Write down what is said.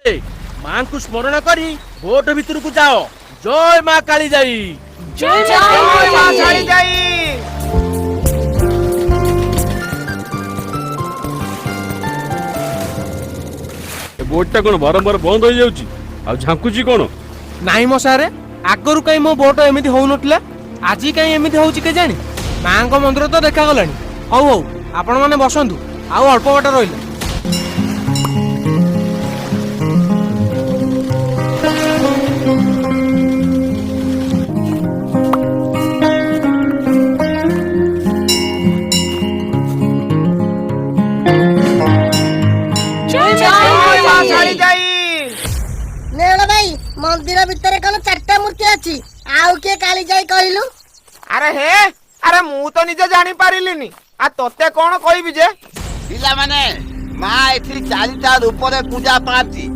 मां को स्मरण करी भोट भीतर को जाओ। जय मां काली जाई। जय मां काली जाई। बोर्डटा कौन बारंबार बंद हो जाउची आ झांकुची कौन? नाही मो सारे आगरु कहीं मो भोट एमिति हो नथिला आज कहीं एमिति होउची के जानी। मां को मंदिर तो देखा गलानी। हौ हौ आपण माने बसंतु आउ अल्प बाट रहिला। मंदिर भितर कौन चारटा मूर्ति अच्छी आउ किए काली जाई कहलु। अरे हे अरे मु तो निजे जानी पारिलिनी आ तोते कौन कहबी जे पिला माने मां एथि चारिटा रूप रे पूजा पाती